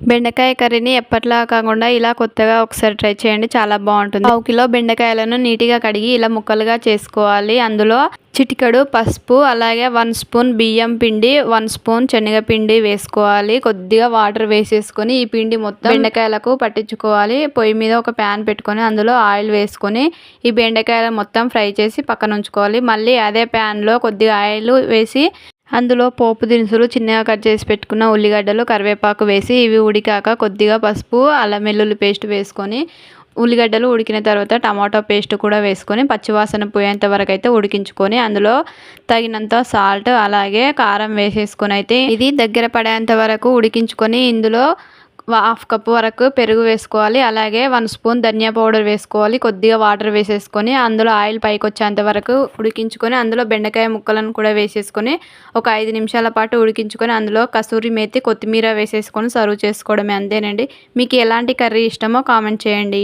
బెండకాయ కర్రీని ఎప్పట్లా కాకుండా ఇలా కొత్తగా ఒకసారి ట్రై చేయండి, చాలా బాగుంటుంది. 1 కిలో బెండకాయలను నీట్గా కడిగి ఇలా ముక్కలుగా చేసుకోవాలి. అందులో చిటికెడు పసుపు, అలాగే 1 స్పూన్ బియ్యం పిండి, 1 స్పూన్ శనగపిండి వేసుకోవాలి. కొద్దిగా వాటర్ వేసేసుకొని ఈ పిండి మొత్తం బెండకాయలకు పట్టించుకోవాలి. పొయ్యి మీద ఒక ప్యాన్ పెట్టుకొని అందులో ఆయిల్ వేసుకొని ఈ బెండకాయలు మొత్తం ఫ్రై చేసి పక్కన ఉంచుకోవాలి. మళ్ళీ అదే ప్యాన్లో కొద్దిగా ఆయిల్ వేసి అందులో పోపు దినుసులు, చిన్నగా కట్ చేసి పెట్టుకున్న ఉల్లిగడ్డలు, కరివేపాకు వేసి ఇవి ఉడికాక కొద్దిగా పసుపు, అల్లం వెల్లుల్లి పేస్ట్ వేసుకొని ఉల్లిగడ్డలు ఉడికిన తర్వాత టమాటో పేస్ట్ కూడా వేసుకొని పచ్చివాసన పోయేంత వరకు అయితే ఉడికించుకొని అందులో తగినంత సాల్ట్ అలాగే కారం వేసేసుకొని అయితే ఇది దగ్గర పడేంత వరకు ఉడికించుకొని ఇందులో 1/2 కప్పు వరకు పెరుగు వేసుకోవాలి. అలాగే 1 స్పూన్ ధనియా పౌడర్ వేసుకోవాలి. కొద్దిగా వాటర్ వేసేసుకొని అందులో ఆయిల్ పైకి వచ్చేంత వరకు ఉడికించుకొని అందులో బెండకాయ ముక్కలను కూడా వేసేసుకొని ఒక 5 నిమిషాల పాటు ఉడికించుకొని అందులో కసూరి మేతి, కొత్తిమీర వేసేసుకొని సర్వ్ చేసుకోవడమే, అంతేనండి. మీకు ఎలాంటి కర్రీ ఇష్టమో కామెంట్ చేయండి.